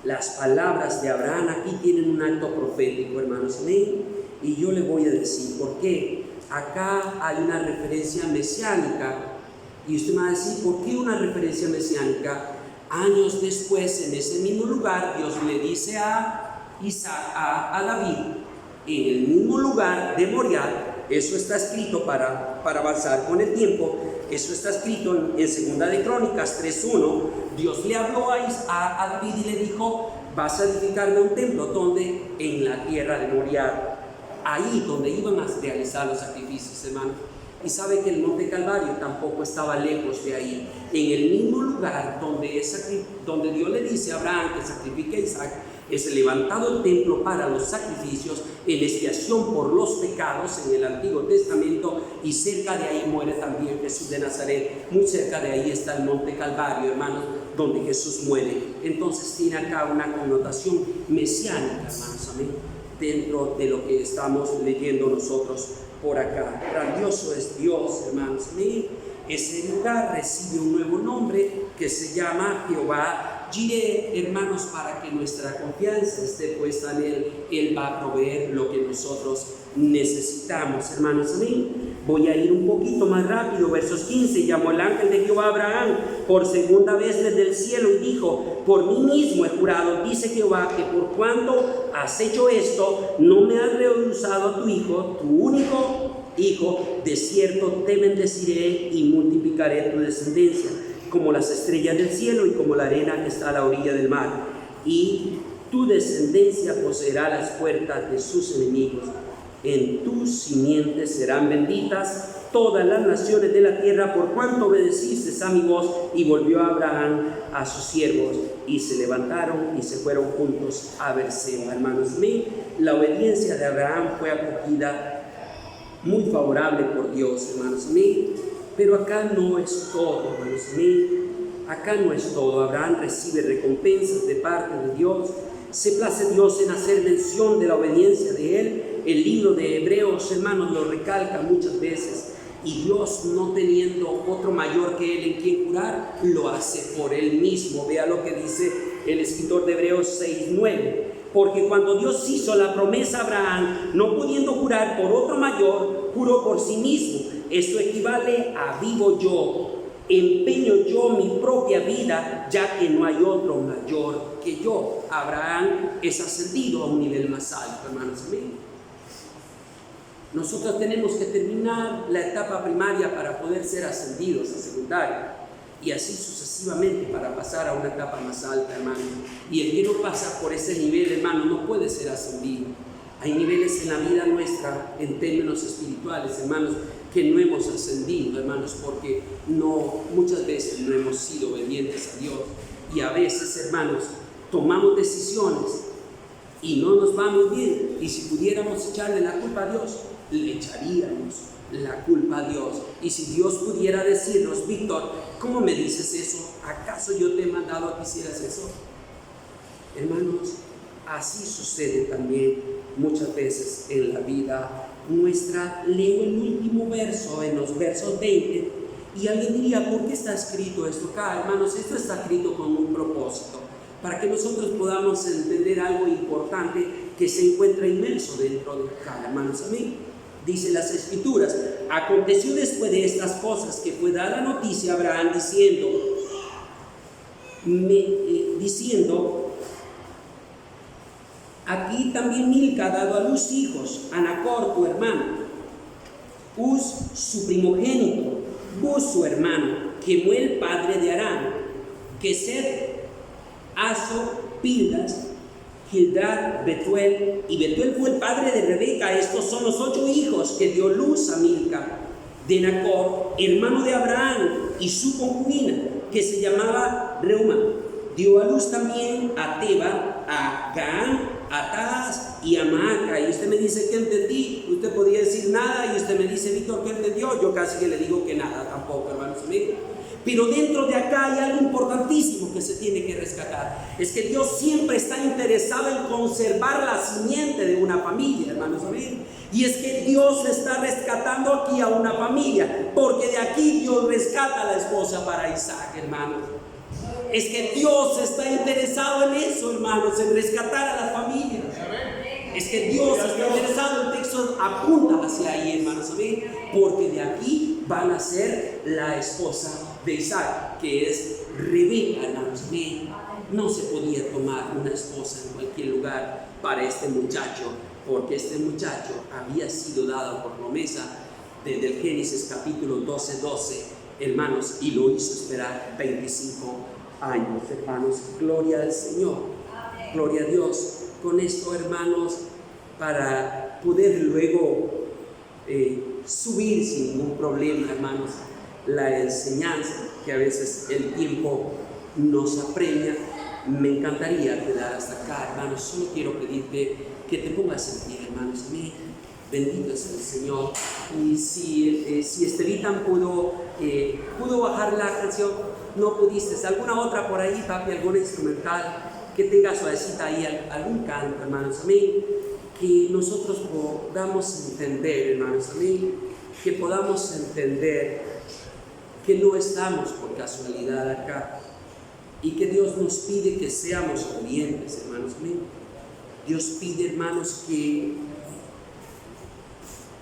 Las palabras de Abraham aquí tienen un acto profético, hermanos. Amén. Y yo le voy a decir por qué. Acá hay una referencia mesiánica. Y usted me va a decir, ¿por qué una referencia mesiánica? Años después, en ese mismo lugar, Dios le dice a Isaac, a David, en el mismo lugar de Moriah. Eso está escrito para avanzar con el tiempo. Eso está escrito en 2 de Crónicas 3:1. Dios le habló a David y le dijo, vas a edificarme un templo. ¿Dónde? En la tierra de Moriah, ahí donde iban a realizar los sacrificios, hermano. Y sabe que el monte Calvario tampoco estaba lejos de ahí. En el mismo lugar donde Dios le dice a Abraham que sacrifique a Isaac, es levantado el templo para los sacrificios en expiación por los pecados en el Antiguo Testamento, y cerca de ahí muere también Jesús de Nazaret. Muy cerca de ahí está el monte Calvario, hermanos, donde Jesús muere. Entonces tiene acá una connotación mesiánica, hermanos, amén, dentro de lo que estamos leyendo nosotros por acá. Grandioso es Dios, hermanos, amén. Ese lugar recibe un nuevo nombre que se llama Jehová Jireh, hermanos, para que nuestra confianza esté puesta en Él. Él va a proveer lo que nosotros necesitamos, hermanos. Amén. Voy a ir un poquito más rápido. Versos 15. Llamó el ángel de Jehová a Abraham por segunda vez desde el cielo y dijo, por mí mismo he jurado, dice Jehová, que por cuanto has hecho esto, no me has rehusado a tu hijo, tu único hijo, de cierto te bendeciré y multiplicaré tu descendencia como las estrellas del cielo y como la arena que está a la orilla del mar, y tu descendencia poseerá las puertas de sus enemigos. En tus simientes serán benditas todas las naciones de la tierra, por cuanto obedeciste a mi voz. Y volvió Abraham a sus siervos, y se levantaron y se fueron juntos a Berseba. Hermanos míos, la obediencia de Abraham fue acogida muy favorable por Dios, hermanos míos. Pero acá no es todo, hermanos míos. Acá no es todo. Abraham recibe recompensas de parte de Dios. Se place Dios en hacer mención de la obediencia de Él. El libro de Hebreos, hermanos, lo recalca muchas veces. Y Dios, no teniendo otro mayor que Él en quien jurar, lo hace por Él mismo. Vea lo que dice el escritor de Hebreos 6:9. Porque cuando Dios hizo la promesa a Abraham, no pudiendo jurar por otro mayor, juró por sí mismo. Esto equivale a vivo yo, empeño yo mi propia vida, ya que no hay otro mayor que yo. Abraham es ascendido a un nivel más alto, hermanos amigos. Nosotros tenemos que terminar la etapa primaria para poder ser ascendidos a secundaria, y así sucesivamente para pasar a una etapa más alta, hermano. Y el que no pasa por ese nivel, hermano, no puede ser ascendido. Hay niveles en la vida nuestra, en términos espirituales, hermanos, que no hemos ascendido, hermanos, porque muchas veces no hemos sido obedientes a Dios. Y a veces, hermanos, tomamos decisiones y no nos vamos bien. Y si pudiéramos echarle la culpa a Dios, le echaríamos la culpa a Dios. Y si Dios pudiera decirnos: Víctor, ¿cómo me dices eso? ¿Acaso yo te he mandado a que hicieras eso? Hermanos, así sucede también muchas veces en la vida nuestra. Leo el último verso, en los versos 20, y alguien diría: ¿por qué está escrito esto acá? Hermanos, esto está escrito con un propósito, para que nosotros podamos entender algo importante que se encuentra inmerso dentro de acá, hermanos. Amén. Dice las Escrituras: aconteció después de estas cosas que fue dada noticia a Abraham diciendo: aquí también Milca ha dado a luz hijos, a Nacor tu hermano, Uz su primogénito, Buz su hermano, Kemuel padre de Aram, Keset, Aso, Pildas, Gildad, Betuel, y Betuel fue el padre de Rebeca. Estos son los 8 hijos que dio luz a Milca de Nacor, hermano de Abraham, y su concubina, que se llamaba Reuma. Dio a luz también a Teba, a Gaán, a Taz y a Maaca. Y usted me dice: ¿qué entendí? Usted podía decir nada, y usted me dice: Víctor, ¿qué entendió? Yo casi que le digo que nada tampoco, hermanos amigos. Pero dentro de acá hay algo importantísimo que se tiene que rescatar. Es que Dios siempre está interesado en conservar la simiente de una familia, hermanos amigos. Y es que Dios está rescatando aquí a una familia, porque de aquí Dios rescata a la esposa para Isaac, hermanos. Es que Dios está interesado en eso, hermanos, en rescatar a las familias. Es que Dios está interesado, el texto apunta hacia ahí, hermanos, amén, porque de aquí van a ser la esposa de Isaac, que es Rebeca, hermanos, amén. No se podía tomar una esposa en cualquier lugar para este muchacho, porque este muchacho había sido dado por promesa desde el Génesis capítulo 12:12, hermanos, y lo hizo esperar 25 años, hermanos. Gloria al Señor, gloria a Dios. Con esto, hermanos, para poder luego subir sin ningún problema, hermanos, la enseñanza que a veces el tiempo nos apremia, me encantaría quedar hasta acá, hermanos. Solo quiero pedirte que te pongas en pie, hermanos. Amén. Bendito es el Señor. Y si Estevitan pudo bajar la canción, no pudiste, alguna otra por ahí, papi, alguna instrumental que tenga suavecita ahí, algún canto, hermanos, amén, que nosotros podamos entender, hermanos, amén, que podamos entender que no estamos por casualidad acá, y que Dios nos pide que seamos obedientes, hermanos, amén. Dios pide, hermanos, que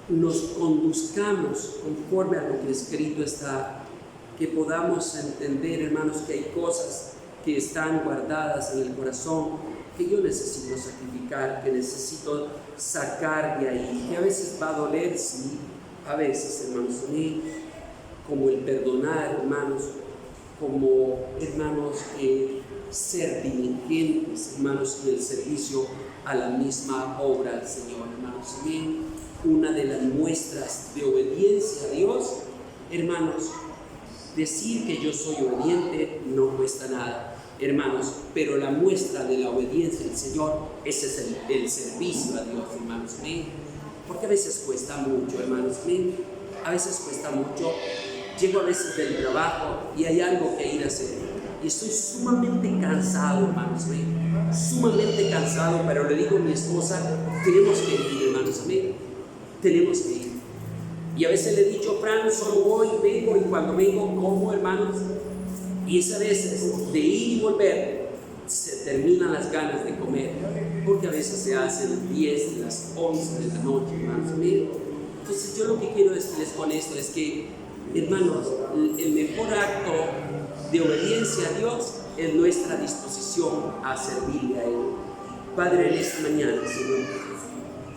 nos conduzcamos conforme a lo que escrito está, que podamos entender, hermanos, que hay cosas que están guardadas en el corazón que yo necesito sacrificar, que necesito sacar de ahí, que a veces va a doler, sí, a veces, hermanos, como el perdonar, hermanos, como, hermanos, ser diligentes, hermanos, en el servicio a la misma obra del Señor, hermanos. Una de las muestras de obediencia a Dios, hermanos, decir que yo soy obediente no cuesta nada, hermanos, pero la muestra de la obediencia al Señor, ese es el servicio a Dios, hermanos, porque a veces cuesta mucho, hermanos, a veces cuesta mucho. Llego a veces del trabajo y hay algo que ir a hacer y estoy sumamente cansado, hermanos, sumamente cansado, pero le digo a mi esposa: tenemos que ir, hermanos, tenemos que ir. Y a veces le he dicho, Fran, solo voy, vengo, y cuando vengo como, hermanos. Y es a veces de ir y volver, se terminan las ganas de comer, porque a veces se hacen las 10 y las 11 de la noche, hermanos míos. Entonces yo lo que quiero decirles con esto es que, hermanos, el mejor acto de obediencia a Dios es nuestra disposición a servirle a Él. Padre, en esta mañana, Señor,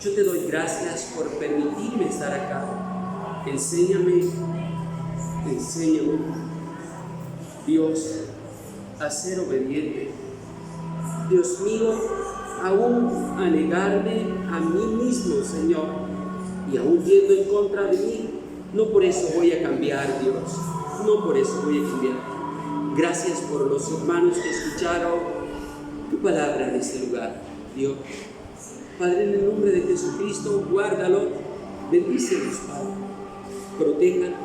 yo te doy gracias por permitirme estar acá. Enséñame, Dios, a ser obediente. Dios mío, aún a negarme a mí mismo, Señor, y aún yendo en contra de mí, no por eso voy a cambiar, Dios, no por eso voy a cambiar. Gracias por los hermanos que escucharon tu palabra en este lugar, Dios. Padre, en el nombre de Jesucristo, guárdalo, bendícelos, Padre, protéjalos,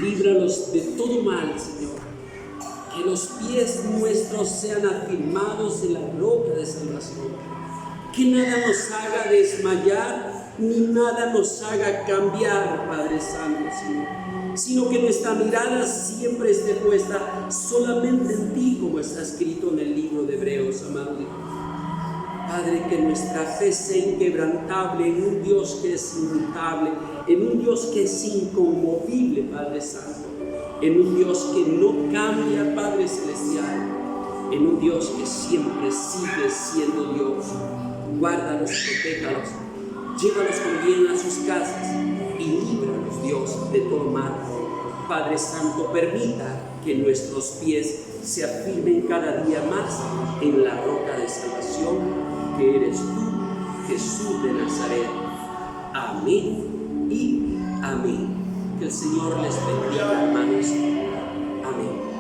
líbralos de todo mal, Señor. Que los pies nuestros sean afirmados en la roca de salvación. Que nada nos haga desmayar, ni nada nos haga cambiar, Padre Santo, Señor. Sino que nuestra mirada siempre esté puesta solamente en ti, como está escrito en el libro de Hebreos, amado Dios. Padre, que nuestra fe sea inquebrantable en un Dios que es inmutable, en un Dios que es inconmovible, Padre Santo, en un Dios que no cambia, Padre Celestial, en un Dios que siempre sigue siendo Dios. Guárdalos, protéjalos, llévalos con bien a sus casas y líbralos, Dios, de todo mal. Padre Santo, permita que nuestros pies se afirmen cada día más en la roca de salvación que eres tú, Jesús de Nazaret. Amén y amén. Que el Señor les bendiga, hermanos. Amén.